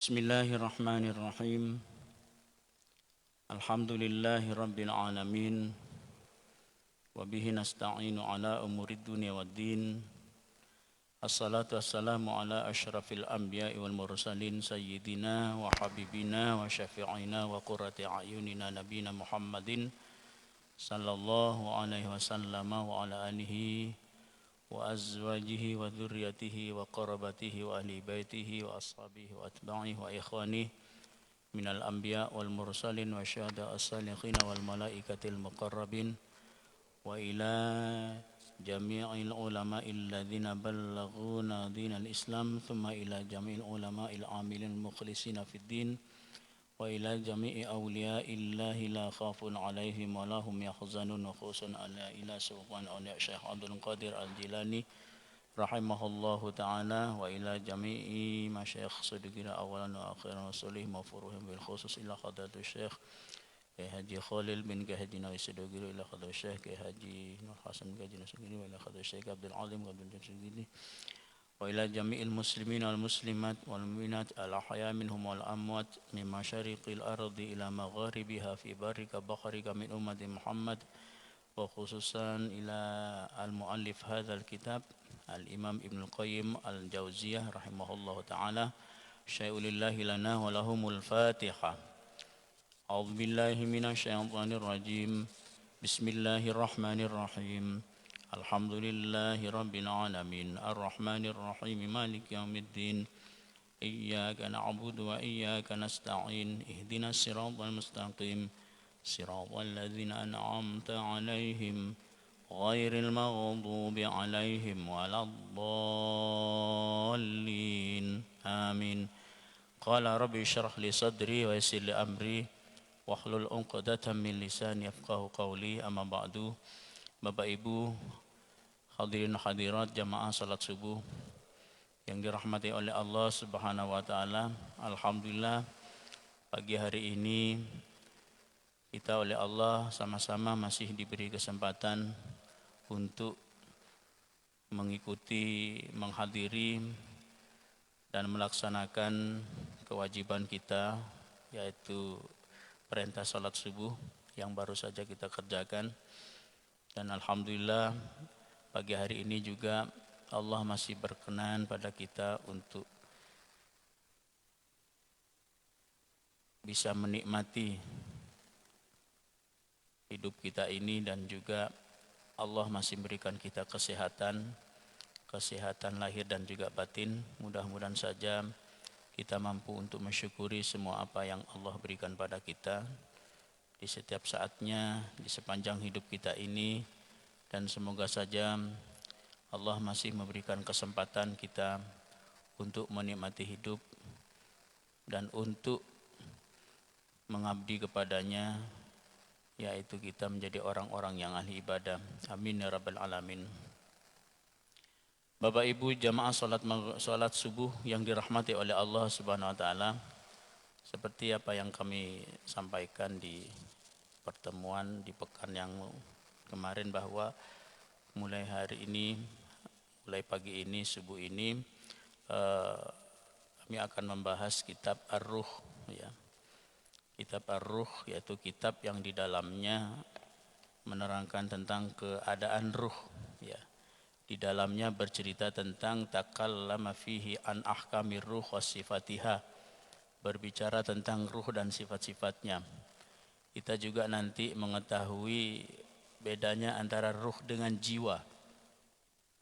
Bismillahirrahmanirrahim. Alhamdulillahi rabbil alamin. Wa bihi nasta'inu ala umurid dunya waddin. Assalatu wassalamu ala asyrafil anbiya'i wal mursalin sayyidina wa habibina wa syafi'ina wa qurrati a'yunina nabina Muhammadin sallallahu alaihi wasallam wa ala alihi wa azwajihi wa dzurriyyatihi wa qarabatihi wa ahli baitihi wa ashabihi wa atba'ihi wa ikhwanihi minal anbiya wal mursalin wa syuhada as-salihin wal malaikatil muqarrabin wa ila jami'il ulama'il ladzina ballaghuna dinal islam thumma ila jami'il ulama'il amilin mukhlisina fid din wa ila jami'i awliya'illahi la khafun alaihim wa lahum yahzanun wa khusun ala ila sultan awliya Syekh Abdul Qadir Al-Jilani rahimahullahu ta'ala wa ila jami'i masyayikh siddiqina awalan wa akhiran wa sulihim wa furuhim bil khusus ila khadatu Syekh Haji Khalil bin Haji Nawi Sidogiri ila khadatu Syekh Haji Nur Hasan bin Haji Nasugiri wa ila khadatu Syekh Abdul Alim Abdul Nasugiri wa ila jami'il muslimin wal muslimat wal mu'minat al ahya minhum wal amwat min masyariqil ardi ila magharibiha fi barika bakharika min ummati Muhammad wa khususan ila al muallif hadzal kitab al Imam Ibnu Qayyim al Jauziyah rahimahullahu taala syai'ulillahi lana wa lahumul Fatihah. A'udzu billahi minasyaitonir rajim. Bismillahirrahmanirrahim. Alhamdulillahi rabbil alamin arrahmanir rahim maliki yaumiddin iyyaka na'budu wa iyyaka nasta'in ihdinas siratal mustaqim siratal ladzina an'amta 'alaihim ghairil maghdubi 'alaihim waladdallin amin. Qala rabbi shrah li sadri wa yassir li amri wahlul 'uqdatam min lisani yafqahu qawli. Amma ba'du. Bapak Ibu hadirin hadirat jamaah salat subuh yang dirahmati oleh Allah Subhanahu wa taala. Alhamdulillah pagi hari ini kita oleh Allah sama-sama masih diberi kesempatan untuk mengikuti, menghadiri dan melaksanakan kewajiban kita, yaitu perintah salat subuh yang baru saja kita kerjakan. Dan alhamdulillah pagi hari ini juga Allah masih berkenan pada kita untuk bisa menikmati hidup kita ini, dan juga Allah masih berikan kita kesehatan lahir dan juga batin. Mudah-mudahan saja kita mampu untuk mensyukuri semua apa yang Allah berikan pada kita di setiap saatnya, di sepanjang hidup kita ini. Dan semoga saja Allah masih memberikan kesempatan kita untuk menikmati hidup dan untuk mengabdi kepadanya, yaitu kita menjadi orang-orang yang ahli ibadah. Amin ya rabbal alamin. Bapak Ibu jamaah salat subuh yang dirahmati oleh Allah Subhanahu wa taala, seperti apa yang kami sampaikan di pertemuan di pekan yang kemarin, bahwa mulai hari ini, mulai pagi ini, subuh ini, kami akan membahas kitab Ar-Ruh, ya. Kitab Ar-Ruh yaitu kitab yang di dalamnya menerangkan tentang keadaan ruh, ya. Di dalamnya bercerita tentang takallama fihi an ahkamir ruh was sifatiha, berbicara tentang ruh dan sifat-sifatnya. Kita juga nanti mengetahui bedanya antara ruh dengan jiwa,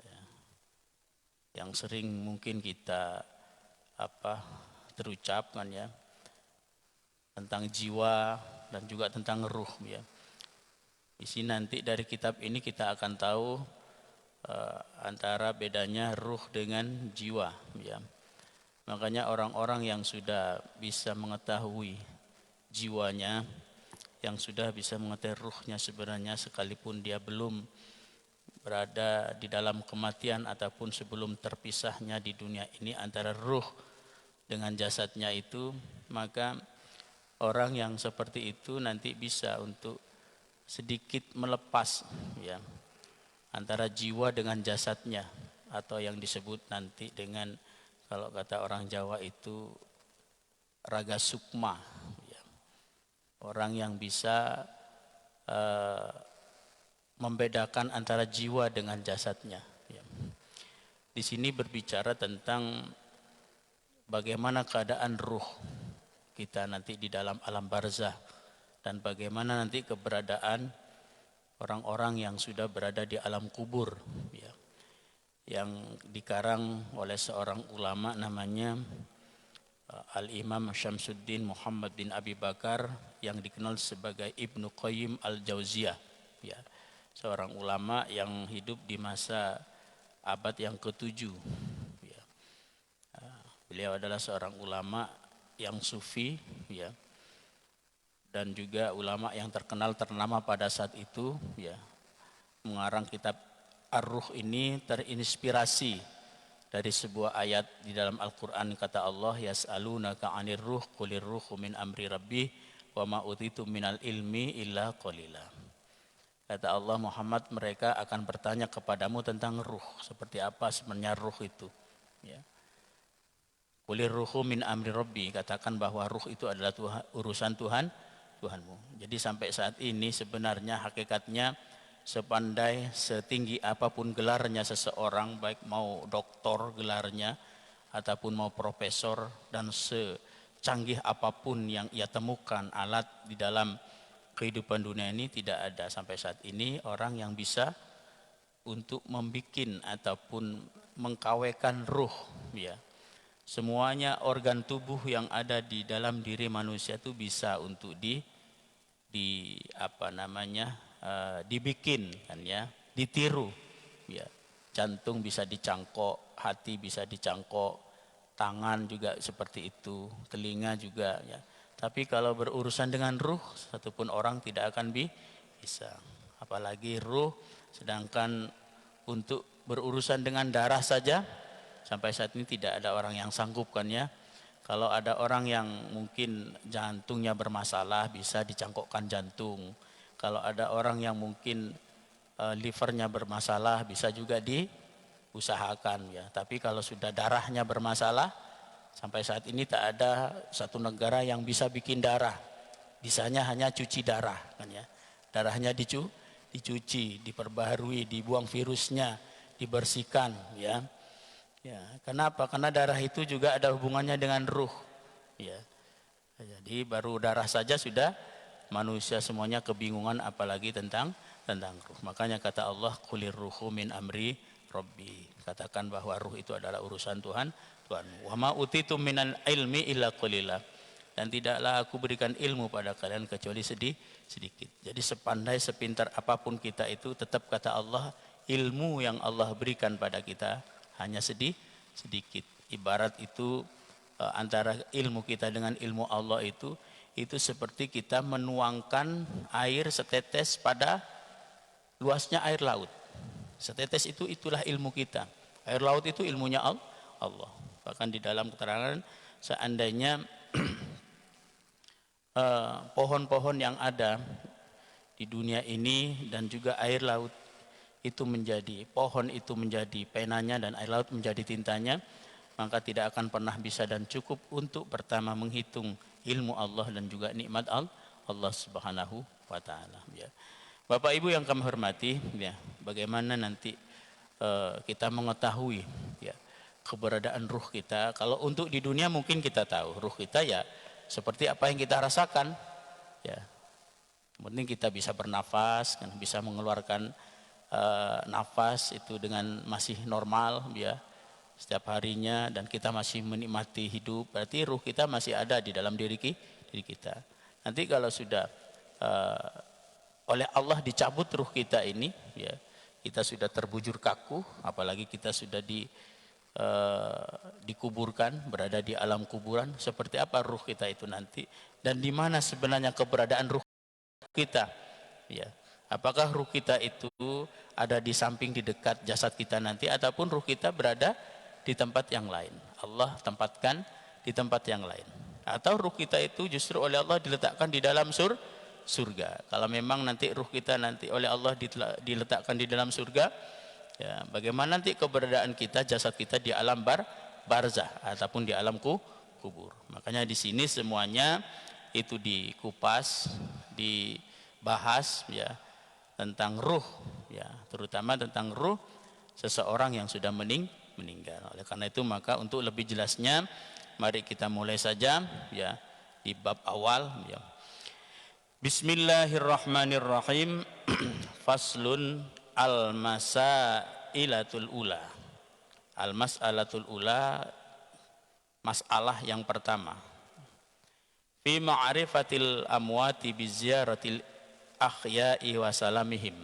ya. Yang sering mungkin kita terucapkan, ya, tentang jiwa dan juga tentang ruh, ya. Di sini nanti dari kitab ini kita akan tahu antara bedanya ruh dengan jiwa, ya. Makanya orang-orang yang sudah bisa mengetahui jiwanya, yang sudah bisa mengetahui ruhnya sebenarnya, sekalipun dia belum berada di dalam kematian ataupun sebelum terpisahnya di dunia ini antara ruh dengan jasadnya itu, maka orang yang seperti itu nanti bisa untuk sedikit melepas, ya, antara jiwa dengan jasadnya, atau yang disebut nanti dengan, kalau kata orang Jawa itu, raga sukma, ya. Orang yang bisa membedakan antara jiwa dengan jasadnya, ya. Di sini berbicara tentang bagaimana keadaan ruh kita nanti di dalam alam barzah dan bagaimana nanti keberadaan orang-orang yang sudah berada di alam kubur, ya. Yang dikarang oleh seorang ulama namanya Al-Imam Syamsuddin Muhammad bin Abi Bakar yang dikenal sebagai Ibnu Qayyim Al-Jauziyah, ya. Seorang ulama yang hidup di masa abad yang ke-7, ya. Beliau adalah seorang ulama yang sufi, ya, dan juga ulama yang terkenal ternama pada saat itu, ya. Mengarang kitab Ar-Ruh ini terinspirasi dari sebuah ayat di dalam Al-Quran. Kata Allah, yas'alunaka 'anir ruh qulir ruhu min amri rabbi wa ma utitu minal ilmi illa qalila. Kata Allah, Muhammad, mereka akan bertanya kepadamu tentang ruh, seperti apa sebenarnya ruh itu, ya. Qulir ruhu min amri rabbi, katakan bahwa ruh itu adalah urusan Tuhanmu. Jadi sampai saat ini sebenarnya hakikatnya sepandai, setinggi apapun gelarnya seseorang, baik mau doktor gelarnya ataupun mau profesor, dan secanggih apapun yang ia temukan alat di dalam kehidupan dunia ini, tidak ada sampai saat ini orang yang bisa untuk membikin ataupun mengkawekan ruh, ya. Semuanya organ tubuh yang ada di dalam diri manusia itu bisa untuk dibikin, kan, ya, ditiru, ya. Jantung bisa dicangkok, hati bisa dicangkok, tangan juga seperti itu, telinga juga, ya. Tapi kalau berurusan dengan ruh, satupun orang tidak akan bisa, apalagi ruh. Sedangkan untuk berurusan dengan darah saja sampai saat ini tidak ada orang yang sanggup, kan, ya. Kalau ada orang yang mungkin jantungnya bermasalah, bisa dicangkokkan jantung. Kalau ada orang yang mungkin livernya bermasalah, bisa juga diusahakan, ya. Tapi kalau sudah darahnya bermasalah, sampai saat ini tak ada satu negara yang bisa bikin darah. Bisanya hanya cuci darah, kan, ya. Darahnya dicuci, diperbaharui, dibuang virusnya, dibersihkan, ya. Ya, kenapa? Karena darah itu juga ada hubungannya dengan ruh, ya. Jadi baru darah saja sudah manusia semuanya kebingungan, apalagi tentang ruh. Makanya kata Allah, qulir ruhu min amri rabbi, katakan bahwa ruh itu adalah urusan Tuhanmu. Wa ma utitum minal ilmi illa qalila, dan tidaklah aku berikan ilmu pada kalian kecuali sedikit. Jadi sepandai sepintar apapun kita itu, tetap kata Allah, ilmu yang Allah berikan pada kita hanya sedikit. Ibarat itu antara ilmu kita dengan ilmu Allah itu seperti kita menuangkan air setetes pada luasnya air laut. Setetes itulah ilmu kita. Air laut itu ilmunya Allah. Bahkan di dalam keterangan, seandainya pohon-pohon yang ada di dunia ini dan juga air laut itu menjadi, pohon itu menjadi penanya dan air laut menjadi tintanya, maka tidak akan pernah bisa dan cukup untuk pertama menghitung ilmu Allah dan juga nikmat Allah Subhanahu wa taala, ya. Bapak Ibu yang kami hormati, ya, bagaimana nanti kita mengetahui, ya, keberadaan ruh kita. Kalau untuk di dunia mungkin kita tahu ruh kita, ya, seperti apa yang kita rasakan, ya. Penting kita bisa bernafas, kan, bisa mengeluarkan nafas itu dengan masih normal, ya, setiap harinya, dan kita masih menikmati hidup, berarti ruh kita masih ada di dalam diri kita. Nanti kalau sudah oleh Allah dicabut ruh kita ini, ya, kita sudah terbujur kaku, apalagi kita sudah dikuburkan, berada di alam kuburan, seperti apa ruh kita itu nanti, dan di mana sebenarnya keberadaan ruh kita, ya. Apakah ruh kita itu ada di samping, di dekat jasad kita nanti, ataupun ruh kita berada di tempat yang lain, Allah tempatkan di tempat yang lain, atau ruh kita itu justru oleh Allah diletakkan di dalam surga. Kalau memang nanti ruh kita nanti oleh Allah diletakkan di dalam surga, ya, bagaimana nanti keberadaan kita, jasad kita di alam barzah ataupun di alam kubur, kubur. Makanya di sini semuanya itu dikupas, dibahas ya tentang ruh ya, terutama tentang ruh seseorang yang sudah meninggal. Oleh karena itu maka untuk lebih jelasnya mari kita mulai saja ya di bab awal ya. Bismillahirrahmanirrahim. Faslun al-masailatul ula. Al-mas'alatul ula, masalah yang pertama. Fi ma'rifatil amwati bi ziyaratil akhya'i wa salamihim.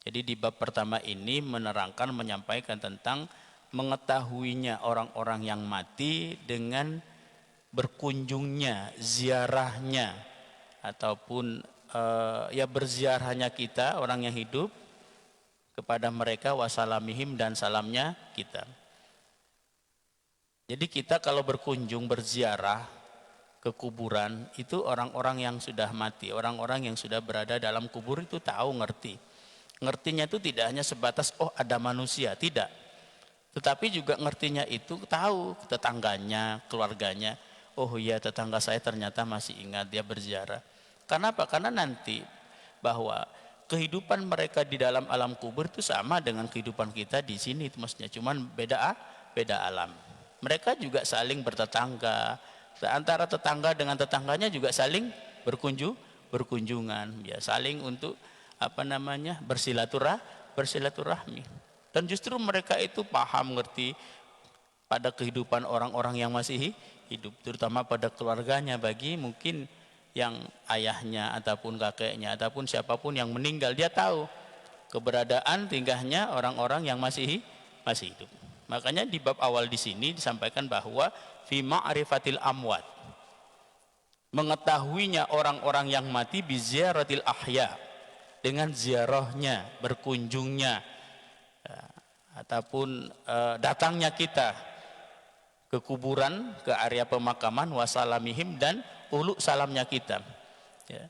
Jadi di bab pertama ini menerangkan, menyampaikan tentang mengetahuinya orang-orang yang mati dengan berkunjungnya, ziarahnya, ataupun ya berziarahnya kita orang yang hidup kepada mereka, wasalamihim dan salamnya kita. Jadi kita kalau berkunjung berziarah ke kuburan itu orang-orang yang sudah mati, orang-orang yang sudah berada dalam kubur itu tahu, ngerti. Ngertinya itu tidak hanya sebatas oh ada manusia, tidak. Tetapi juga ngertinya itu tahu tetangganya, keluarganya. Oh iya tetangga saya ternyata masih ingat dia berziarah. Kenapa? Karena nanti bahwa kehidupan mereka di dalam alam kubur itu sama dengan kehidupan kita di sini itu maksudnya, cuman beda alam. Mereka juga saling bertetangga, antara tetangga dengan tetangganya juga saling berkunjungan, ya saling untuk bersilaturahmi. Dan justru mereka itu paham, ngerti pada kehidupan orang-orang yang masih hidup, terutama pada keluarganya, bagi mungkin yang ayahnya ataupun kakeknya ataupun siapapun yang meninggal, dia tahu keberadaan tingkahnya orang-orang yang masih hidup. Makanya di bab awal di sini disampaikan bahwa fi ma'rifatil amwat, mengetahuinya orang-orang yang mati bi ziyaratil ahya, dengan ziarahnya, berkunjungnya ataupun datangnya kita ke kuburan, ke area pemakaman, wasalamihim dan uluk salamnya kita ya.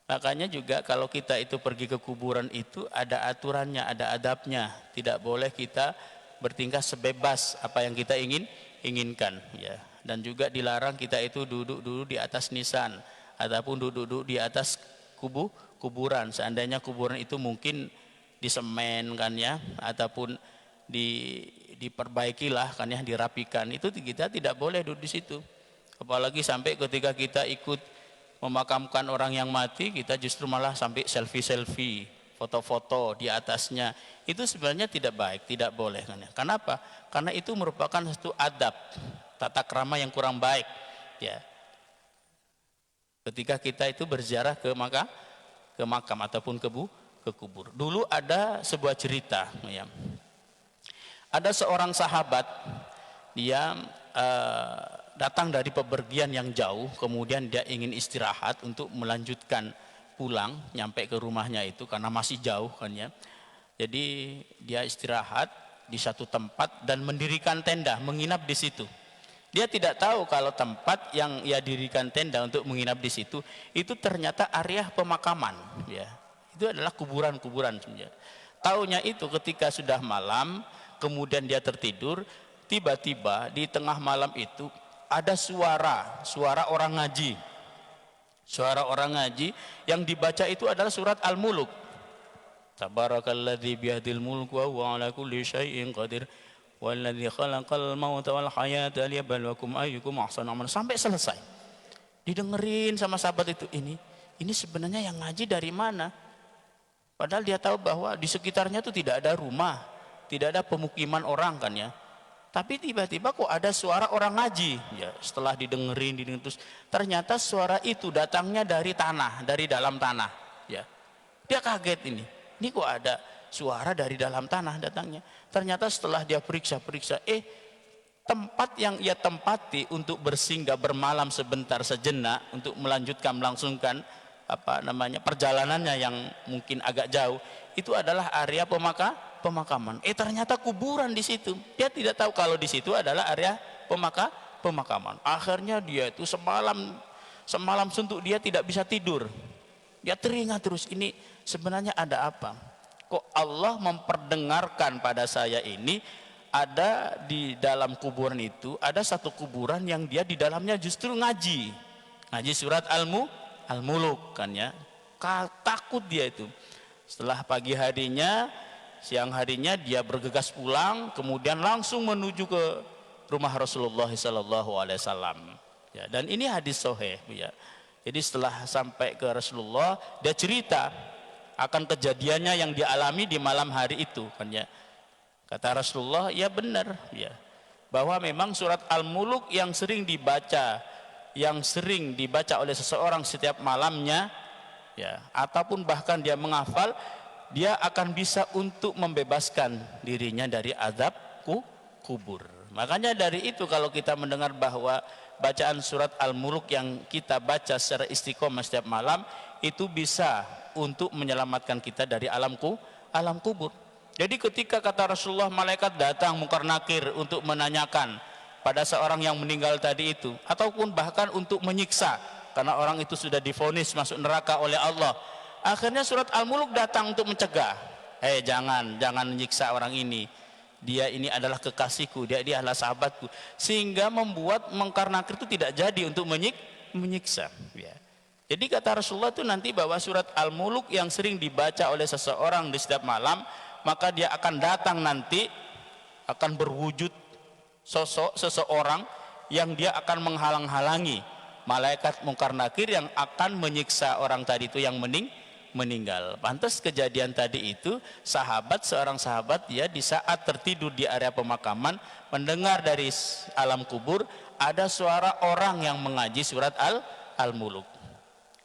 Makanya juga kalau kita itu pergi ke kuburan itu ada aturannya, ada adabnya. Tidak boleh kita bertingkah sebebas apa yang kita inginkan ya. Dan juga dilarang kita itu duduk di atas nisan ataupun duduk di atas kuburan. Seandainya kuburan itu mungkin disemen kan ya, ataupun diperbaikilah kan ya, dirapikan, itu kita tidak boleh duduk di situ. Apalagi sampai ketika kita ikut memakamkan orang yang mati, kita justru malah sampai selfie, foto-foto di atasnya. Itu sebenarnya tidak baik, tidak boleh kan ya. Kenapa? Karena itu merupakan satu adab, tata krama yang kurang baik ya. Ketika kita itu berziarah ke makam ataupun ke kubur. Dulu ada sebuah cerita ya. Ada seorang sahabat, dia datang dari pepergian yang jauh, kemudian dia ingin istirahat untuk melanjutkan pulang, nyampe ke rumahnya itu karena masih jauh kan ya. Jadi dia istirahat di satu tempat dan mendirikan tenda, menginap di situ. Dia tidak tahu kalau tempat yang ia dirikan tenda untuk menginap di situ itu ternyata area pemakaman ya. Itu adalah kuburan-kuburan sebenarnya. Taunya itu ketika sudah malam, kemudian dia tertidur, tiba-tiba di tengah malam itu ada suara orang ngaji. Suara orang ngaji yang dibaca itu adalah surat Al-Muluk. Tabarakalladzi biyadil mulku wa huwa ala kulli syai'in qadir walladzi khalaqal mauta wal hayata liyabluwakum ayyukum ahsanu amala, sampai selesai. Didengerin sama sahabat itu, ini sebenarnya yang ngaji dari mana? Padahal dia tahu bahwa di sekitarnya itu tidak ada rumah, tidak ada pemukiman orang kan ya. Tapi tiba-tiba kok ada suara orang ngaji ya. Setelah didengerin terus ternyata suara itu datangnya dari tanah, dari dalam tanah ya. Dia kaget, ini kok ada suara dari dalam tanah datangnya. Ternyata setelah dia periksa tempat yang ia tempati untuk bersinggah bermalam sebentar sejenak untuk melangsungkan perjalanannya yang mungkin agak jauh, itu adalah area pemakaman. Ternyata kuburan di situ. Dia tidak tahu kalau di situ adalah area pemakaman. Akhirnya dia itu semalam suntuk, dia tidak bisa tidur. Dia teringat terus, ini sebenarnya ada apa? Kok Allah memperdengarkan pada saya ini ada di dalam kuburan itu ada satu kuburan yang dia di dalamnya justru ngaji surat Al-Muluk kan ya. Takut dia itu. Setelah pagi harinya, siang harinya dia bergegas pulang, kemudian langsung menuju ke rumah Rasulullah SAW. Ya, dan ini hadis sahih ya. Jadi setelah sampai ke Rasulullah, dia cerita akan kejadiannya yang dialami di malam hari itu kan ya. Kata Rasulullah, ya benar ya, bahwa memang surat Al-Muluk yang sering dibaca oleh seseorang setiap malamnya ya, ataupun bahkan dia menghafal, dia akan bisa untuk membebaskan dirinya dari azab kubur. Makanya dari itu kalau kita mendengar bahwa bacaan surat Al-Muluk yang kita baca secara istiqomah setiap malam itu bisa untuk menyelamatkan kita dari alam kubur. Jadi ketika kata Rasulullah malaikat datang Munkar Nakir untuk menanyakan pada seorang yang meninggal tadi itu, ataupun bahkan untuk menyiksa karena orang itu sudah divonis masuk neraka oleh Allah, akhirnya surat Al-Muluk datang untuk mencegah, jangan menyiksa orang ini, dia ini adalah kekasihku, dia adalah sahabatku, sehingga membuat Munkar Nakir itu tidak jadi untuk menyiksa ya. Jadi kata Rasulullah itu nanti bahwa surat Al-Muluk yang sering dibaca oleh seseorang di setiap malam, maka dia akan datang nanti, akan berwujud sosok seseorang yang dia akan menghalang-halangi malaikat Munkar Nakir yang akan menyiksa orang tadi itu yang meninggal. Pantas kejadian tadi itu seorang sahabat dia di saat tertidur di area pemakaman mendengar dari alam kubur ada suara orang yang mengaji surat Al-Muluk.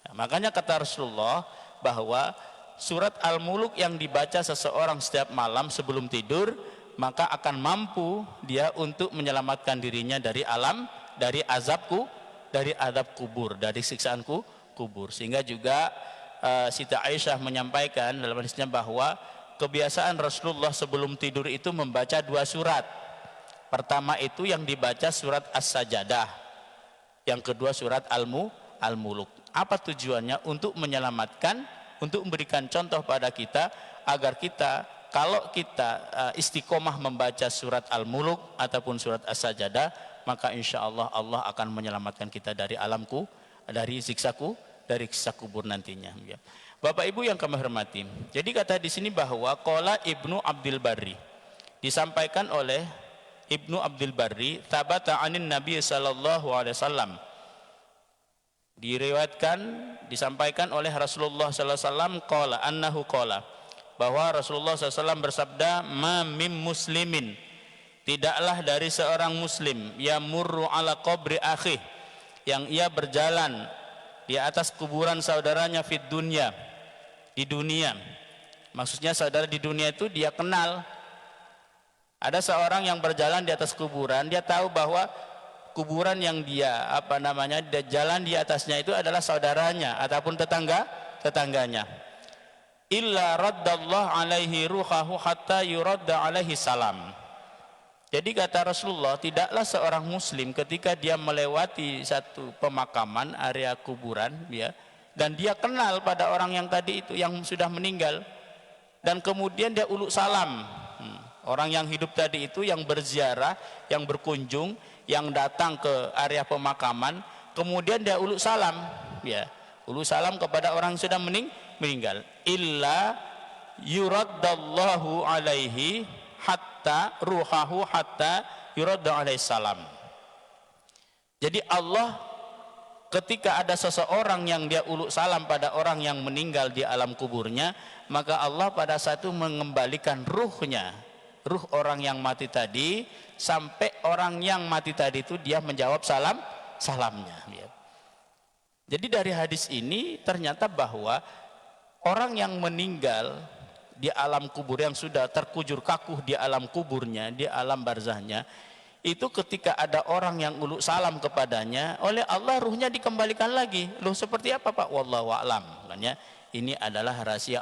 Nah, makanya kata Rasulullah bahwa surat Al-Muluk yang dibaca seseorang setiap malam sebelum tidur, maka akan mampu dia untuk menyelamatkan dirinya dari azab kubur, dari siksaan kubur. Sehingga juga Siti Aisyah menyampaikan dalam hadisnya bahwa kebiasaan Rasulullah sebelum tidur itu membaca 2 surat. Pertama itu yang dibaca surat As-Sajadah, yang kedua surat Al-Muluk. Apa tujuannya? Untuk menyelamatkan, untuk memberikan contoh pada kita agar kita, kalau kita istiqomah membaca surat Al-Muluk ataupun surat As-Sajadah, maka insya Allah Allah akan menyelamatkan kita dari dari siksa kubur nantinya ya. Bapak Ibu yang kami hormati, jadi kata di sini bahwa qala Ibnu Abdul Barri, disampaikan oleh Ibnu Abdul Barri, tabata anin Nabi sallallahu alaihi wasallam, diriwayatkan disampaikan oleh Rasulullah sallallahu alaihi wasallam qala annahu qala, bahwa Rasulullah sallallahu alaihi wasallam bersabda, ma mim muslimin, tidaklah dari seorang muslim, yamurru ala qabri akhi, yang ia berjalan di atas kuburan saudaranya fid dunya, di dunia. Maksudnya saudara di dunia itu dia kenal. Ada seorang yang berjalan di atas kuburan, dia tahu bahwa kuburan yang dia dia jalan di atasnya itu adalah saudaranya ataupun tetangganya. Illa raddallahu alaihi ruhahu hatta yuradda alaihi salam. Jadi kata Rasulullah, tidaklah seorang muslim ketika dia melewati satu pemakaman, area kuburan ya, dan dia kenal pada orang yang tadi itu yang sudah meninggal, dan kemudian dia uluk salam. Orang yang hidup tadi itu yang berziarah, yang berkunjung, yang datang ke area pemakaman, kemudian dia uluk salam ya, uluk salam kepada orang yang sudah meninggal. Illa yuraddallahu alaihi hatta ruhahu hatta yuradda alaihi salam. Jadi Allah ketika ada seseorang yang dia uluk salam pada orang yang meninggal di alam kuburnya, maka Allah pada saat itu mengembalikan ruh orang yang mati tadi, sampai orang yang mati tadi itu dia menjawab salamnya ya. Jadi dari hadis ini ternyata bahwa orang yang meninggal di alam kubur, yang sudah terkujur kakuh di alam kuburnya, di alam barzahnya, itu ketika ada orang yang uluk salam kepadanya, oleh Allah ruhnya dikembalikan lagi. Loh seperti apa Pak? Wallahu a'lam. Makanya ini adalah rahasia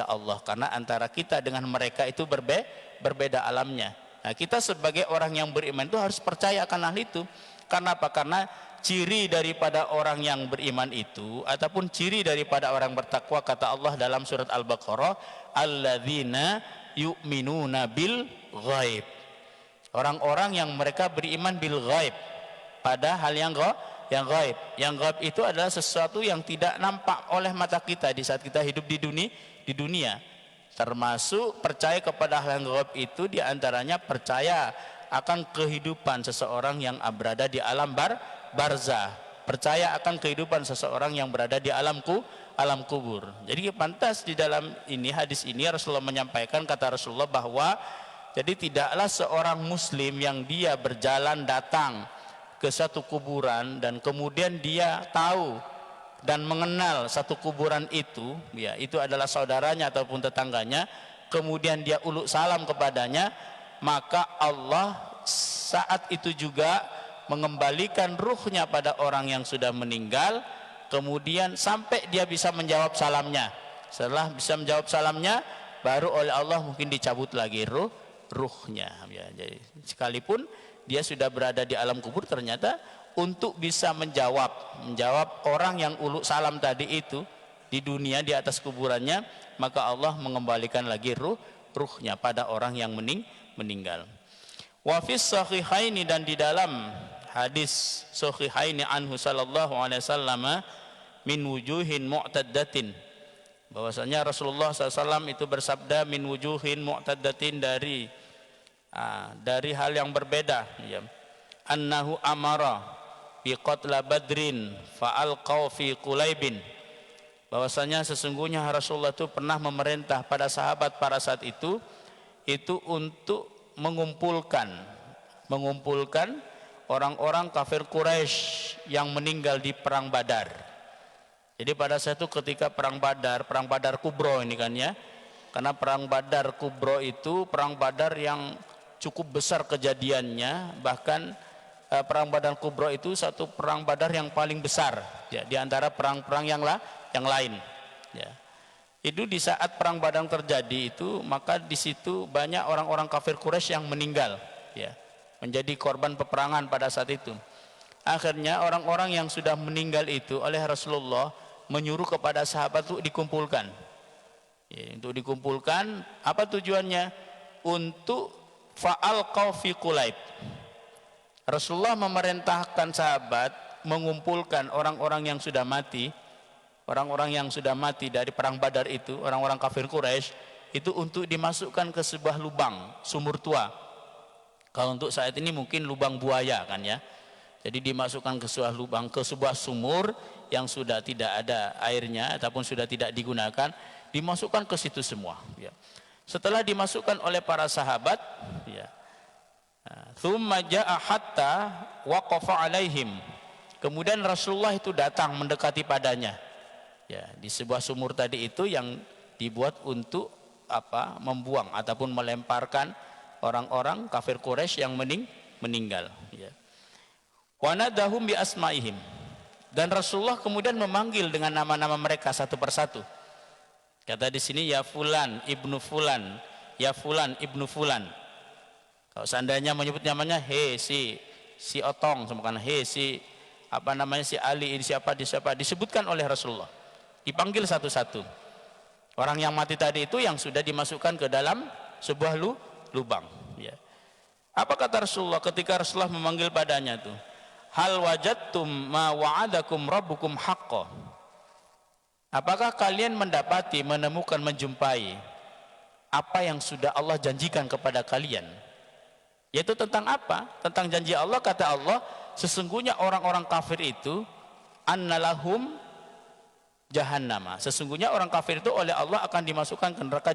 Allah, karena antara kita dengan mereka itu berbeda alamnya. Nah, kita sebagai orang yang beriman itu harus percaya akan hal itu. Karena apa? Karena ciri daripada orang yang beriman itu, ataupun ciri daripada orang bertakwa, kata Allah dalam surat Al-Baqarah, alladzina yu'minuna bil ghaib. Orang-orang yang mereka beriman bil ghaib, pada hal yang gaib. Yang gaib itu adalah sesuatu yang tidak nampak oleh mata kita di saat kita hidup di dunia. Termasuk percaya kepada hal yang gaib itu diantaranya percaya akan kehidupan seseorang yang berada di alam barzah, percaya akan kehidupan seseorang yang berada di alam kubur. Jadi pantas di dalam ini hadis ini Rasulullah menyampaikan, kata Rasulullah bahwa jadi tidaklah seorang muslim yang dia berjalan datang ke satu kuburan dan kemudian dia tahu dan mengenal satu kuburan itu, ya itu adalah saudaranya ataupun tetangganya, kemudian dia uluk salam kepadanya, maka Allah saat itu juga mengembalikan ruhnya pada orang yang sudah meninggal, kemudian sampai dia bisa menjawab salamnya. Setelah bisa menjawab salamnya, baru oleh Allah mungkin dicabut lagi ruhnya, ya. Jadi sekalipun dia sudah berada di alam kubur, ternyata untuk bisa menjawab orang yang uluk salam tadi itu di dunia di atas kuburannya, maka Allah mengembalikan lagi ruhnya pada orang yang meninggal. Wa fis sahihaini, dan di dalam hadis sahihaini anhu sallallahu alaihi wasallam min wujuhin mu'taddatin, bahwasanya Rasulullah SAW itu bersabda min wujuhin mu'taddatin, dari hal yang berbeda, ya. Annahu amara bi qatla badrin fa'alqaw fi qulaibin, bahwasanya sesungguhnya Rasulullah itu pernah memerintah pada sahabat pada saat itu untuk mengumpulkan orang-orang kafir Quraisy yang meninggal di perang Badar. Jadi pada saat itu ketika perang Badar Kubro ini kan, ya, karena perang Badar Kubro itu perang Badar yang cukup besar kejadiannya, bahkan perang Badar Kubro itu satu perang Badar yang paling besar, ya, di antara perang-perang yang lain, ya. Itu di saat perang Badar terjadi itu, maka di situ banyak orang-orang kafir Quraisy yang meninggal, ya, menjadi korban peperangan pada saat itu. Akhirnya orang-orang yang sudah meninggal itu oleh Rasulullah menyuruh kepada sahabat untuk dikumpulkan, ya, untuk dikumpulkan. Apa tujuannya? Untuk fa'alqaw fi qulaib. Rasulullah memerintahkan sahabat mengumpulkan orang-orang yang sudah mati, dari perang Badar itu, orang-orang kafir Quraisy itu, untuk dimasukkan ke sebuah lubang sumur tua. Kalau untuk saat ini mungkin lubang buaya kan, ya. Jadi dimasukkan ke sebuah lubang, ke sebuah sumur yang sudah tidak ada airnya ataupun sudah tidak digunakan, dimasukkan ke situ semua, ya. Setelah dimasukkan oleh para sahabat, ya, thumma ja'a hatta waqafa alaihim, kemudian Rasulullah itu datang mendekati padanya, ya, di sebuah sumur tadi itu yang dibuat untuk membuang ataupun melemparkan orang-orang kafir Quraisy yang meninggal, ya. Wa nadahum bi asmaihim, dan Rasulullah kemudian memanggil dengan nama-nama mereka satu persatu. Kata di sini ya fulan ibnu fulan, ya fulan ibnu fulan. Kalau seandainya menyebut namanya, si Otong, semuanya si si Ali, ini siapa disebutkan oleh Rasulullah, dipanggil satu-satu. Orang yang mati tadi itu yang sudah dimasukkan ke dalam sebuah lubang, ya. Apa kata Rasulullah ketika Rasulullah memanggil padanya itu? Hal wajadtum ma wa'adakum rabbukum haqqo, apakah kalian mendapati, menemukan, menjumpai apa yang sudah Allah janjikan kepada kalian? Yaitu tentang apa? Tentang janji Allah. Kata Allah, sesungguhnya orang-orang kafir itu annalahum jahannama, sesungguhnya orang kafir itu oleh Allah akan dimasukkan ke neraka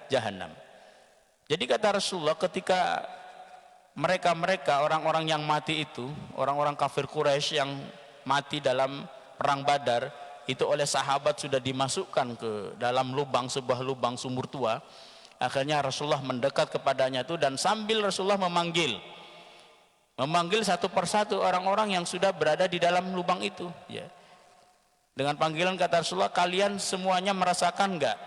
jahannam. Jadi kata Rasulullah, ketika mereka orang-orang yang mati itu, orang-orang kafir Quraisy yang mati dalam perang Badar itu oleh sahabat sudah dimasukkan ke dalam sebuah lubang sumur tua. Akhirnya Rasulullah mendekat kepadanya itu, dan sambil Rasulullah memanggil satu persatu orang-orang yang sudah berada di dalam lubang itu, ya. Dengan panggilan kata Rasulullah, kalian semuanya merasakan enggak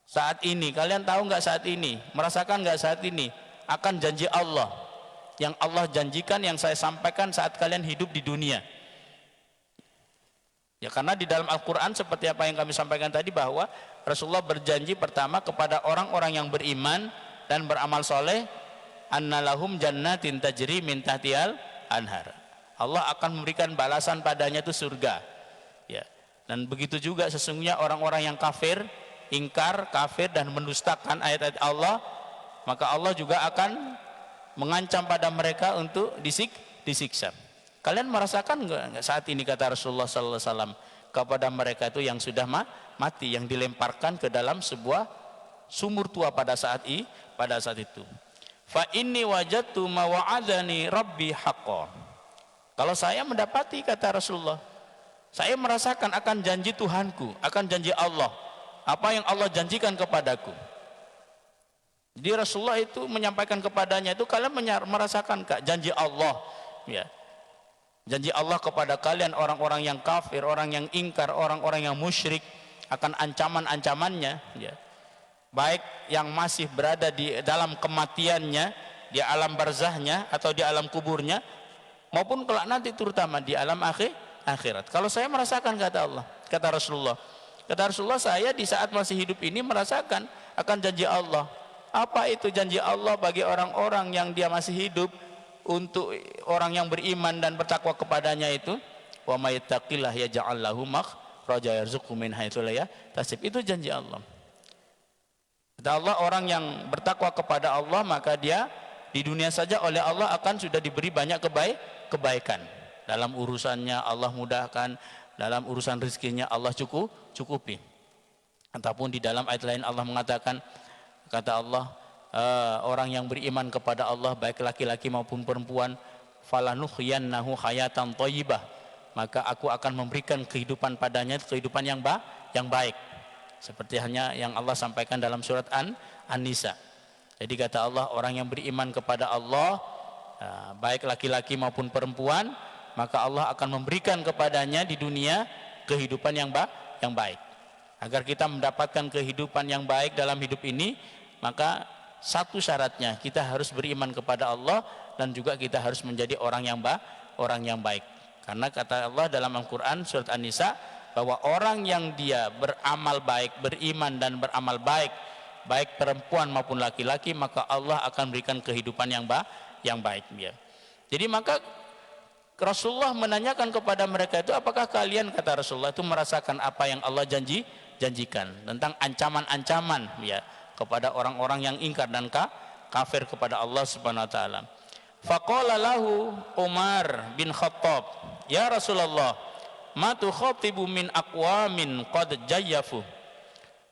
saat ini? Kalian tahu enggak saat ini? Merasakan enggak saat ini akan janji Allah yang Allah janjikan, yang saya sampaikan saat kalian hidup di dunia? Ya, karena di dalam Al-Quran seperti apa yang kami sampaikan tadi, bahwa Rasulullah berjanji pertama kepada orang-orang yang beriman dan beramal soleh annalahum jannatin tajri min tahtihal anhar. Allah akan memberikan balasan padanya itu surga. Ya. Dan begitu juga sesungguhnya orang-orang yang kafir, ingkar, kafir dan mendustakan ayat-ayat Allah, maka Allah juga akan mengancam pada mereka untuk disiksa. Kalian merasakan enggak saat ini, kata Rasulullah sallallahu alaihi wasallam, kepada mereka itu yang sudah mati, yang dilemparkan ke dalam sebuah sumur tua pada saat itu. Fa inni wajadtu ma wa'adani rabbi haqqan. Kalau saya mendapati, kata Rasulullah, saya merasakan akan janji Tuhanku, akan janji Allah, apa yang Allah janjikan kepadaku. Jadi Rasulullah itu menyampaikan kepadanya itu, kalian merasakan janji Allah, ya. Janji Allah kepada kalian orang-orang yang kafir, orang yang ingkar, orang-orang yang musyrik, akan ancaman-ancamannya, ya. Baik yang masih berada di dalam kematiannya, di alam barzahnya atau di alam kuburnya, maupun kelak nanti terutama di alam akhirat. Kalau saya merasakan, kata Allah, kata Rasulullah, saya di saat masih hidup ini merasakan akan janji Allah. Apa itu janji Allah bagi orang-orang yang dia masih hidup? Untuk orang yang beriman dan bertakwa kepadanya itu, wa may yattaqillah yaj'al lahu makhraja yarzuqhu min haitsu la yahtasib. Itu janji Allah. Kata Allah, orang yang bertakwa kepada Allah, maka dia di dunia saja oleh Allah akan sudah diberi banyak kebaikan. Dalam urusannya Allah mudahkan, dalam urusan rezekinya Allah cukupi. Ataupun di dalam ayat lain Allah mengatakan, kata Allah, orang yang beriman kepada Allah, baik laki-laki maupun perempuan, falanuhyiyannahu hayatan thayyibah, maka aku akan memberikan kehidupan padanya, kehidupan yang baik, seperti hanya yang Allah sampaikan dalam surat An-Nisa. Jadi kata Allah, orang yang beriman kepada Allah, baik laki-laki maupun perempuan, maka Allah akan memberikan kepadanya di dunia kehidupan yang baik. Agar kita mendapatkan kehidupan yang baik dalam hidup ini, maka satu syaratnya kita harus beriman kepada Allah, dan juga kita harus menjadi orang yang baik. Karena kata Allah dalam Al-Quran surat An-Nisa, bahwa orang yang dia beramal baik, beriman dan beramal baik, baik perempuan maupun laki-laki, maka Allah akan berikan kehidupan yang baik. Ya. Jadi maka Rasulullah menanyakan kepada mereka itu, apakah kalian, kata Rasulullah, itu merasakan apa yang Allah janjikan tentang ancaman-ancaman, ya, kepada orang-orang yang ingkar dan kafir kepada Allah Subhanahu wa taala. Faqala lahu Umar bin Khattab, ya Rasulullah, ma tukhatibu min aqwamin qad jayyafu.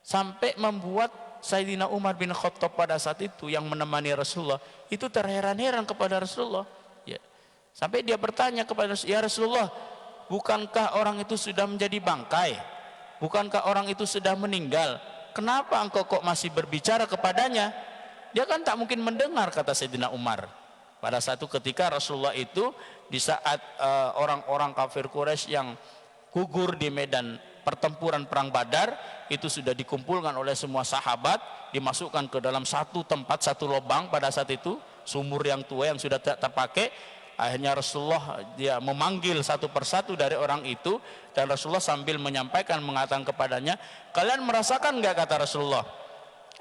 Sampai membuat Sayyidina Umar bin Khattab pada saat itu yang menemani Rasulullah itu terheran-heran kepada Rasulullah, ya. Sampai dia bertanya kepada Rasulullah, ya Rasulullah, bukankah orang itu sudah menjadi bangkai? Bukankah orang itu sudah meninggal? Kenapa engkau kok masih berbicara kepadanya? Dia kan tak mungkin mendengar, kata Sayyidina Umar. Pada satu ketika Rasulullah itu di saat orang-orang kafir Quraisy yang gugur di medan pertempuran perang Badar itu sudah dikumpulkan oleh semua sahabat, dimasukkan ke dalam satu tempat, satu lubang pada saat itu, sumur yang tua yang sudah tak terpakai. Akhirnya Rasulullah dia memanggil satu persatu dari orang itu, dan Rasulullah sambil menyampaikan, mengatakan kepadanya, kalian merasakan enggak, kata Rasulullah,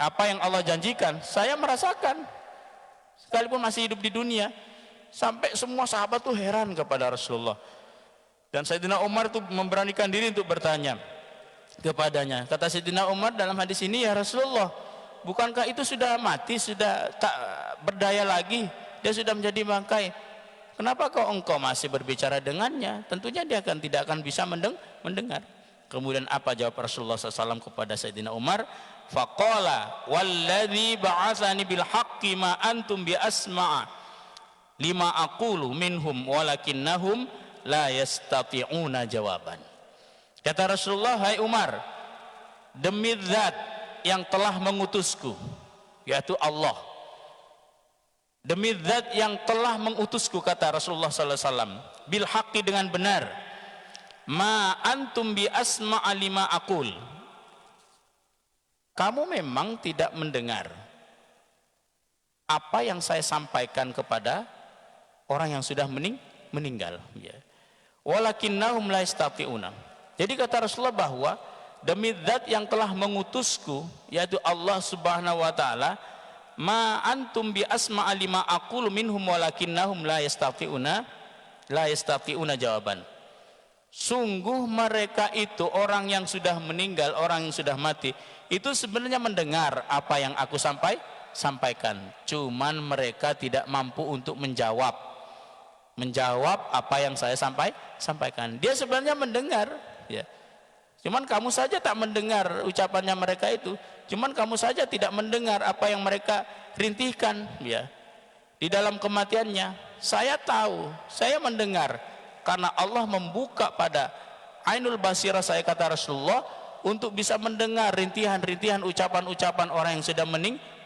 apa yang Allah janjikan? Saya merasakan, sekalipun masih hidup di dunia. Sampai semua sahabat tuh heran kepada Rasulullah. Dan Sayyidina Umar itu memberanikan diri untuk bertanya kepadanya. Kata Sayyidina Umar dalam hadis ini, ya Rasulullah, bukankah itu sudah mati, sudah tak berdaya lagi, dia sudah menjadi bangkai? Kenapa engkau masih berbicara dengannya? Tentunya dia tidak akan bisa mendengar. Kemudian apa jawab Rasulullah SAW kepada Sayyidina Umar? Faqala walladzi ba'atsani bil haqqi ma antum bi asma'a lima aqulu minhum walakinnahum la yastati'una jawaban. Kata Rasulullah, hai Umar, demi zat yang telah mengutusku, yaitu Allah, demi zat yang telah mengutusku, kata Rasulullah sallallahu alaihi wasallam, bil haqqi, dengan benar, ma antum bi asma'a lima aqul, kamu memang tidak mendengar apa yang saya sampaikan kepada orang yang sudah meninggal, ya. Walakinnahum la yastati'una. Jadi kata Rasulullah bahwa demi zat yang telah mengutusku, yaitu Allah Subhanahu wa taala, ma antum bi asma'a lima aqulu minhum walakinnahum la yastati'una jawaban. Sungguh mereka itu orang yang sudah meninggal, orang yang sudah mati, itu sebenarnya mendengar apa yang aku sampaikan, cuman mereka tidak mampu untuk menjawab apa yang saya sampaikan. Dia sebenarnya mendengar, ya. Cuman kamu saja tak mendengar ucapannya mereka itu. Cuman kamu saja tidak mendengar apa yang mereka rintihkan, ya. Di dalam kematiannya, saya tahu, saya mendengar, karena Allah membuka pada ainul basirah saya, kata Rasulullah, untuk bisa mendengar rintihan-rintihan ucapan-ucapan orang yang sudah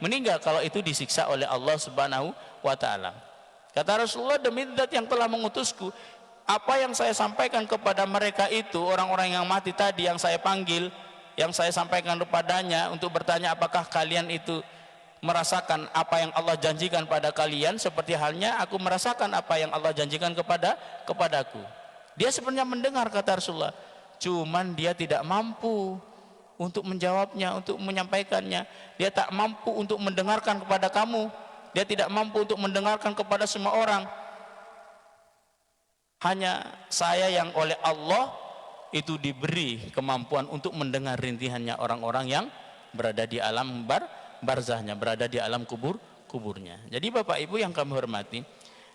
meninggal kalau itu disiksa oleh Allah Subhanahu wa taala. Kata Rasulullah, demi zat yang telah mengutusku, apa yang saya sampaikan kepada mereka itu, orang-orang yang mati tadi yang saya panggil, yang saya sampaikan kepadanya untuk bertanya apakah kalian itu merasakan apa yang Allah janjikan pada kalian, seperti halnya aku merasakan apa yang Allah janjikan kepadaku. Dia sebenarnya mendengar, kata Rasulullah, cuman dia tidak mampu untuk menjawabnya, untuk menyampaikannya. Dia tak mampu untuk mendengarkan kepada kamu, dia tidak mampu untuk mendengarkan kepada semua orang. Hanya saya yang oleh Allah itu diberi kemampuan untuk mendengar rintihannya orang-orang yang berada di alam barzahnya, berada di alam kuburnya. Jadi Bapak Ibu yang kami hormati,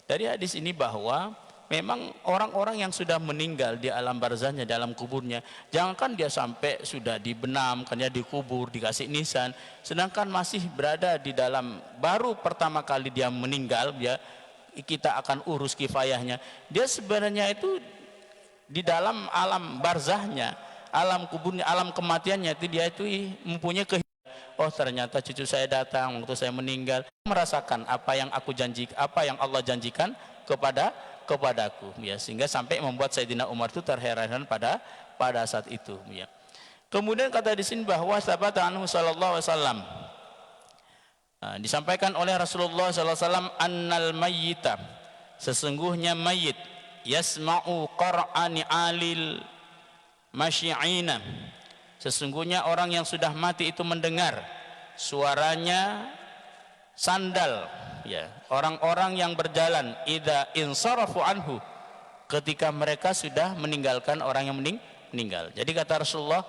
dari hadis ini bahwa memang orang-orang yang sudah meninggal di alam barzahnya, di alam kuburnya, jangankan dia sampai sudah dibenam, kan ya, dikubur, dikasih nisan, sedangkan masih berada di dalam, baru pertama kali dia meninggal, dia kita akan urus kifayahnya. Dia sebenarnya itu di dalam alam barzahnya, alam kuburnya, alam kematiannya itu dia itu mempunyai oh ternyata cucu saya datang waktu saya meninggal, merasakan apa yang aku janjikan, apa yang Allah janjikan kepadaku, ya, sehingga sampai membuat Sayyidina Umar itu terheran pada saat itu, ya. Kemudian kata di sini bahwa sahabat anhu sallallahu alaihi wasallam, disampaikan oleh Rasulullah sallallahu alaihi wasallam, annal mayyita, sesungguhnya mayit, yasma'u qara'ani alil masyi'ina, sesungguhnya orang yang sudah mati itu mendengar suaranya sandal, ya, orang-orang yang berjalan, idza insarafu anhu, ketika mereka sudah meninggalkan orang yang meninggal. Jadi kata Rasulullah,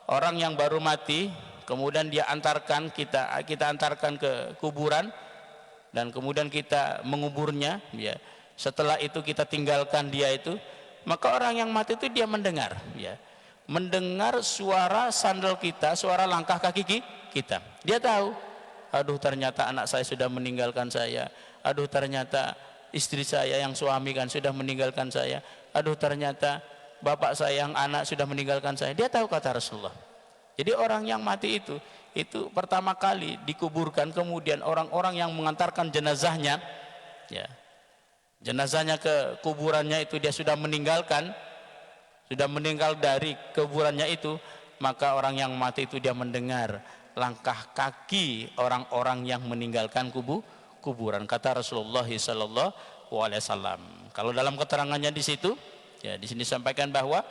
orang yang baru mati kemudian dia antarkan, kita antarkan ke kuburan dan kemudian kita menguburnya, ya. Setelah itu kita tinggalkan dia itu, maka orang yang mati itu dia mendengar, ya, mendengar suara sandal kita, suara langkah kaki kita. Dia tahu, aduh ternyata anak saya sudah meninggalkan saya, aduh ternyata istri saya yang suami kan sudah meninggalkan saya, aduh ternyata bapak saya yang anak sudah meninggalkan saya. Dia tahu, kata Rasulullah. Jadi orang yang mati itu pertama kali dikuburkan, kemudian orang-orang yang mengantarkan jenazahnya, ya, jenazahnya ke kuburannya itu dia sudah meninggal dari kuburannya itu, maka orang yang mati itu dia mendengar langkah kaki orang-orang yang meninggalkan kuburan, kata Rasulullah sallallahu alaihi wasallam. Kalau dalam keterangannya di situ, ya, di sini disampaikan bahwa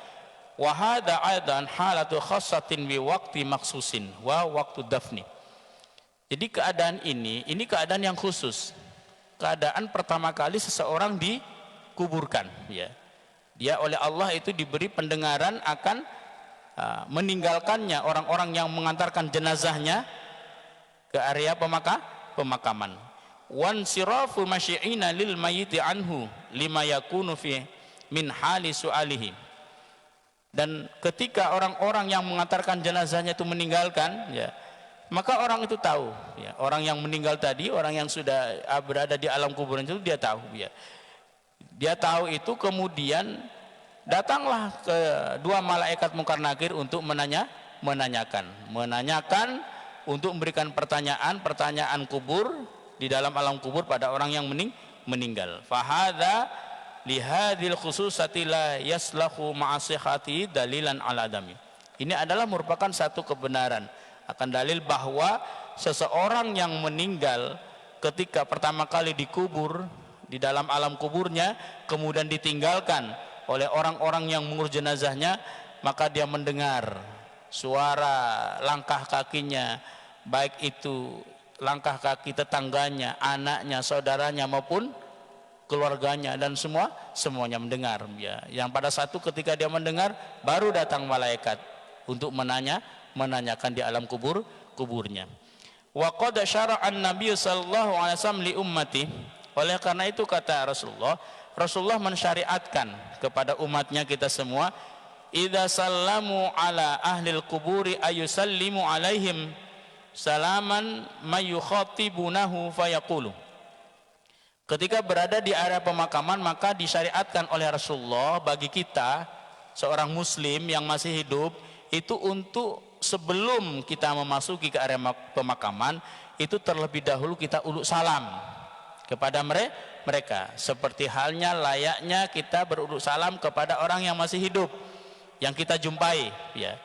wa hadza aidan halatu khassatin bi waqti maksusin wa waktu dafni. Jadi keadaan ini keadaan yang khusus, keadaan pertama kali seseorang dikuburkan, ya. Dia oleh Allah itu diberi pendengaran akan meninggalkannya orang-orang yang mengantarkan jenazahnya ke area pemakaman. Wan sirafu masyi'ina lil mayyiti anhu lima yakunu fi min hali su'alihi. Dan ketika orang-orang yang mengantarkan jenazahnya itu meninggalkan, ya, maka orang itu tahu, ya, orang yang meninggal tadi, orang yang sudah berada di alam kuburan itu dia tahu, ya. Dia tahu itu, kemudian datanglah ke dua malaikat Munkar Nakir untuk menanyakan untuk memberikan pertanyaan kubur di dalam alam kubur pada orang yang meninggal. Fahadha lihadil khususati la yaslahu ma'asihati dalilan ala adami. Ini adalah merupakan satu kebenaran, akan dalil bahwa seseorang yang meninggal ketika pertama kali dikubur di dalam alam kuburnya, kemudian ditinggalkan oleh orang-orang yang mengurus jenazahnya, maka dia mendengar suara langkah kakinya, baik itu langkah kaki tetangganya, anaknya, saudaranya maupun keluarganya, dan semuanya mendengar ya. Yang pada satu ketika dia mendengar baru datang malaikat untuk menanyakan di alam kuburnya. Wa qad syara'an Nabi sallallahu alaihi wasallam li ummati. Oleh karena itu kata Rasulullah mensyariatkan kepada umatnya kita semua, idza sallamu ala ahlil kuburi ayusallimu alaihim salaman mayukhatibunahu fayaqulu. Ketika berada di area pemakaman, maka disyariatkan oleh Rasulullah bagi kita seorang muslim yang masih hidup itu untuk sebelum kita memasuki ke area pemakaman itu terlebih dahulu kita uluk salam kepada mereka, seperti halnya layaknya kita beruluk salam kepada orang yang masih hidup yang kita jumpai ya.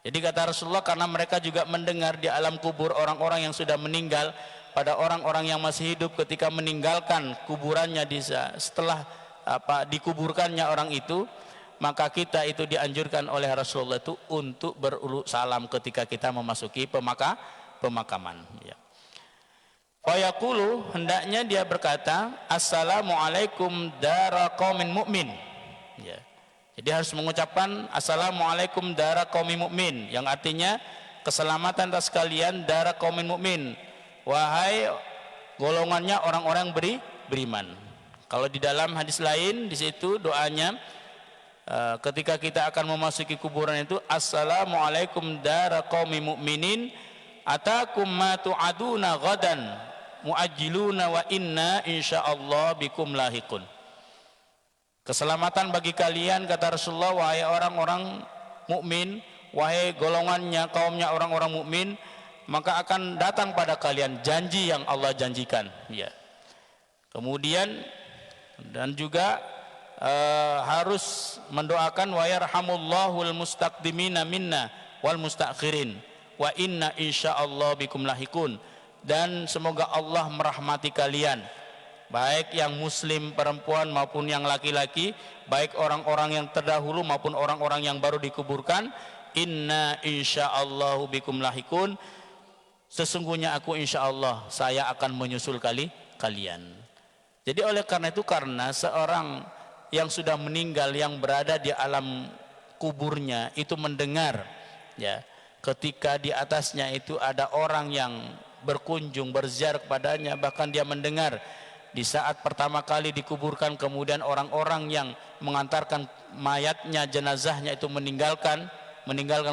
Jadi kata Rasulullah, karena mereka juga mendengar di alam kubur orang-orang yang sudah meninggal, pada orang-orang yang masih hidup ketika meninggalkan kuburannya setelah dikuburkannya orang itu, maka kita itu dianjurkan oleh Rasulullah itu untuk beruluk salam ketika kita memasuki pemakaman ya. Fayaqulu, hendaknya dia berkata, assalamualaikum dara qaumin mu'min ya. Jadi harus mengucapkan assalamualaikum dara qaumin mu'min, yang artinya keselamatan atas kalian dara qaumin mu'min, wahai golongannya orang-orang beriman. Kalau di dalam hadis lain di situ doanya ketika kita akan memasuki kuburan itu, assalamualaikum dara qaumin mu'minin atakum ma tu'aduna ghadan muajjiluna wa inna insyaallah bikum lahiqun. Keselamatan bagi kalian kata Rasulullah, wahai orang-orang mukmin, wahai golongannya kaumnya orang-orang mukmin, maka akan datang pada kalian janji yang Allah janjikan ya. Kemudian dan juga harus mendoakan wa yarhamullahul mustaqdimina minna wal mustakhirin wa inna insyaallah bikum lahikun, dan semoga Allah merahmati kalian, baik yang muslim perempuan maupun yang laki-laki, baik orang-orang yang terdahulu maupun orang-orang yang baru dikuburkan. Inna insyaallah bikum lahikun, sesungguhnya aku insyaallah saya akan menyusul kalian. Jadi oleh karena itu, karena seorang yang sudah meninggal yang berada di alam kuburnya itu mendengar ya, ketika di atasnya itu ada orang yang berkunjung berziarah kepadanya, bahkan dia mendengar di saat pertama kali dikuburkan, kemudian orang-orang yang mengantarkan mayatnya, jenazahnya itu meninggalkan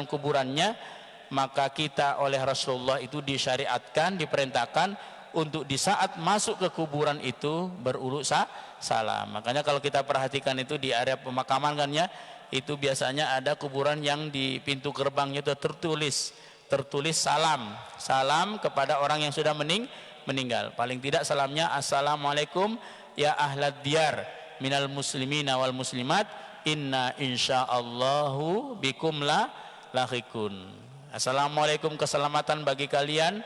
kuburannya, maka kita oleh Rasulullah itu disyariatkan, diperintahkan untuk di saat masuk ke kuburan itu beruluk salam. Makanya kalau kita perhatikan itu di area pemakaman kan ya, itu biasanya ada kuburan yang di pintu gerbangnya itu tertulis salam kepada orang yang sudah meninggal. Paling tidak salamnya, assalamualaikum ya ahlad diyar minal muslimina wal muslimat inna insyaallahu bikum lahikun. Assalamualaikum, keselamatan bagi kalian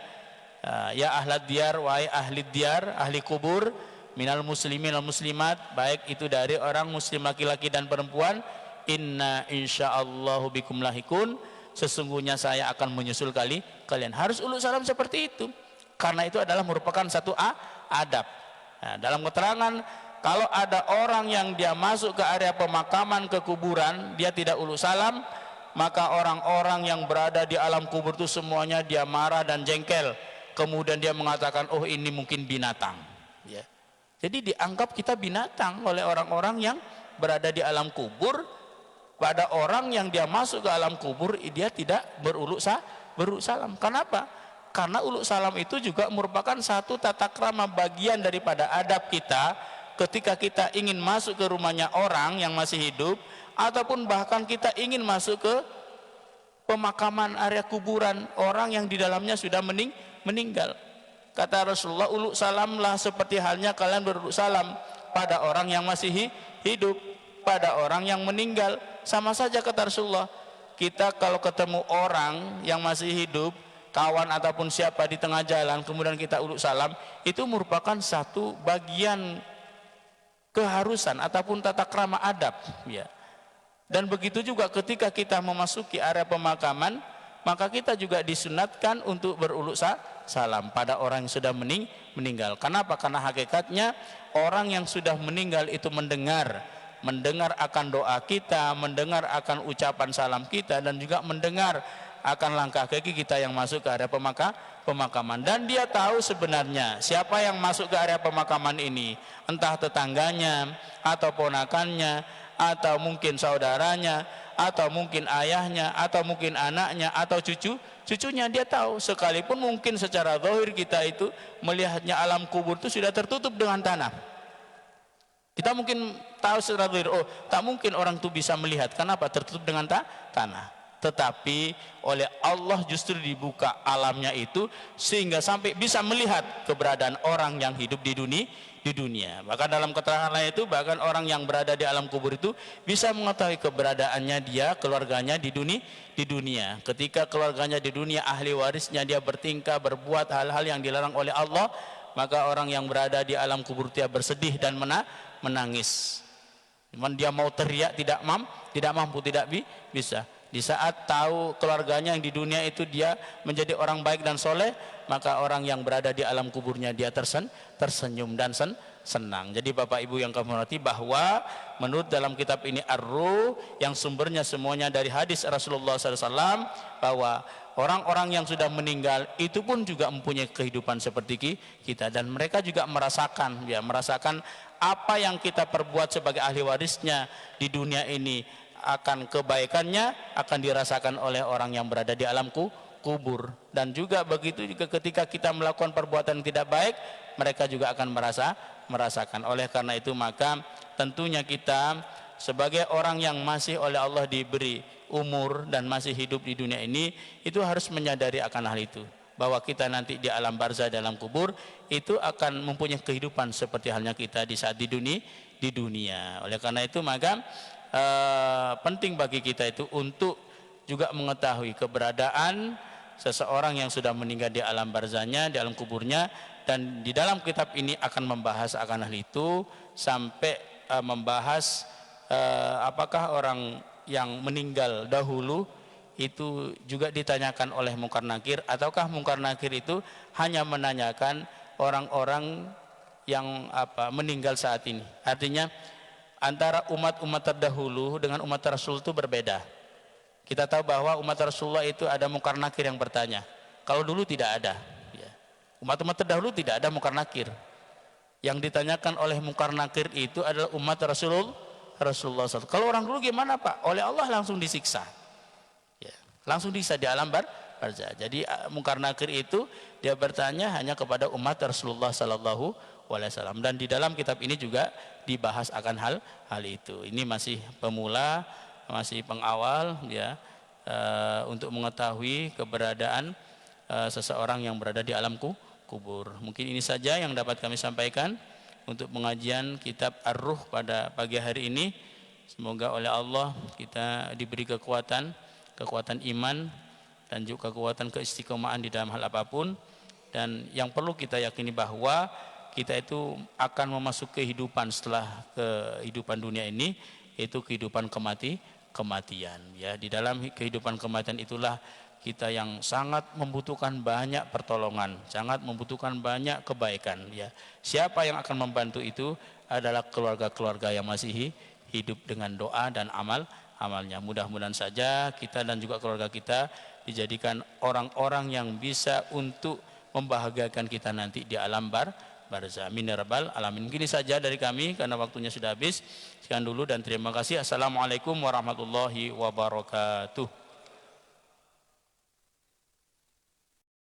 ya ahlad diyar, wahai ahli diyar, ahli kubur, minal muslimin wal muslimat, baik itu dari orang muslim laki-laki dan perempuan, inna insyaallahu bikum lahikun, sesungguhnya saya akan menyusul kalian. Harus uluk salam seperti itu, karena itu adalah merupakan satu adab. Nah, dalam keterangan, kalau ada orang yang dia masuk ke area pemakaman, ke kuburan, dia tidak uluk salam, maka orang-orang yang berada di alam kubur itu semuanya dia marah dan jengkel. Kemudian dia mengatakan, oh ini mungkin binatang ya. Jadi dianggap kita binatang oleh orang-orang yang berada di alam kubur. Pada orang yang dia masuk ke alam kubur, dia tidak beruluk salam. Kenapa? Karena uluk salam itu juga merupakan satu tata krama, bagian daripada adab kita ketika kita ingin masuk ke rumahnya orang yang masih hidup, ataupun bahkan kita ingin masuk ke pemakaman area kuburan orang yang di dalamnya sudah meninggal. Kata Rasulullah, uluk salamlah seperti halnya kalian beruluk salam pada orang yang masih hidup, pada orang yang meninggal. Sama saja kata Rasulullah, kita kalau ketemu orang yang masih hidup, kawan ataupun siapa di tengah jalan, kemudian kita uluk salam, itu merupakan satu bagian keharusan ataupun tata krama adab ya. Dan begitu juga ketika kita memasuki area pemakaman, maka kita juga disunatkan untuk beruluk salam pada orang yang sudah meninggal. Kenapa? Karena hakikatnya orang yang sudah meninggal itu mendengar akan doa kita, mendengar akan ucapan salam kita, dan juga mendengar akan langkah kaki kita yang masuk ke area pemakaman. Dan dia tahu sebenarnya siapa yang masuk ke area pemakaman ini, entah tetangganya atau ponakannya atau mungkin saudaranya atau mungkin ayahnya atau mungkin anaknya atau cucunya. Dia tahu, sekalipun mungkin secara zahir kita itu melihatnya alam kubur itu sudah tertutup dengan tanah. Kita mungkin tahu secara zahir, oh tak mungkin orang itu bisa melihat, kenapa? Tertutup dengan tanah. Tetapi oleh Allah justru dibuka alamnya itu sehingga sampai bisa melihat keberadaan orang yang hidup di dunia. Bahkan dalam keterangan lain itu, bahkan orang yang berada di alam kubur itu bisa mengetahui keberadaannya dia, keluarganya di dunia. Ketika keluarganya di dunia, ahli warisnya, dia bertingkah, berbuat hal-hal yang dilarang oleh Allah, maka orang yang berada di alam kubur dia bersedih dan menangis. Cuman dia mau teriak tidak mampu, tidak bisa. Di saat tahu keluarganya yang di dunia itu dia menjadi orang baik dan soleh, maka orang yang berada di alam kuburnya dia tersenyum dan senang. Jadi Bapak Ibu yang kami hormati, bahwa menurut dalam kitab ini Ar-Ruh, yang sumbernya semuanya dari hadis Rasulullah SAW, bahwa orang-orang yang sudah meninggal itu pun juga mempunyai kehidupan seperti kita, dan mereka juga merasakan apa yang kita perbuat sebagai ahli warisnya di dunia ini, akan kebaikannya akan dirasakan oleh orang yang berada di alam kubur. Dan juga begitu juga ketika kita melakukan perbuatan yang tidak baik, mereka juga akan merasakan. Oleh karena itu, maka tentunya kita sebagai orang yang masih oleh Allah diberi umur dan masih hidup di dunia ini, itu harus menyadari akan hal itu, bahwa kita nanti di alam barzah, dalam kubur itu akan mempunyai kehidupan seperti halnya kita di saat di dunia. Oleh karena itu, maka penting bagi kita itu untuk juga mengetahui keberadaan seseorang yang sudah meninggal di alam barzahnya, di alam kuburnya. Dan di dalam kitab ini akan membahas akan hal itu, sampai membahas apakah orang yang meninggal dahulu itu juga ditanyakan oleh Munkar Nakir, ataukah Munkar Nakir itu hanya menanyakan orang-orang yang meninggal saat ini. Artinya antara umat-umat terdahulu dengan umat Rasul itu berbeda. Kita tahu bahwa umat Rasulullah itu ada Munkar Nakir yang bertanya. Kalau dulu tidak ada. Umat-umat terdahulu tidak ada Munkar Nakir. Yang ditanyakan oleh Munkar Nakir itu adalah umat Rasulullah SAW. Kalau orang dulu gimana Pak? Oleh Allah langsung disiksa. Langsung disiksa di alam barzah. Jadi Munkar Nakir itu dia bertanya hanya kepada umat Rasulullah SAW. Dan di dalam kitab ini juga dibahas akan hal itu. Ini masih pemula, masih pengawal untuk mengetahui keberadaan seseorang yang berada di alam kubur. Mungkin ini saja yang dapat kami sampaikan untuk pengajian kitab Ar-Ruh pada pagi hari ini. Semoga oleh Allah kita diberi kekuatan iman dan juga kekuatan keistiqomahan di dalam hal apapun. Dan yang perlu kita yakini bahwa kita itu akan memasuki kehidupan setelah kehidupan dunia ini, yaitu kehidupan kematian. Di dalam kehidupan kematian itulah kita yang sangat membutuhkan banyak pertolongan, sangat membutuhkan banyak kebaikan. Siapa yang akan membantu itu adalah keluarga-keluarga yang masih hidup dengan doa dan amalnya. Mudah-mudahan saja kita dan juga keluarga kita dijadikan orang-orang yang bisa untuk membahagiakan kita nanti di alam barzah. Amin ya rabbal alamin. Gini saja dari kami karena waktunya sudah habis. Sekian dulu dan terima kasih. Assalamualaikum warahmatullahi wabarakatuh.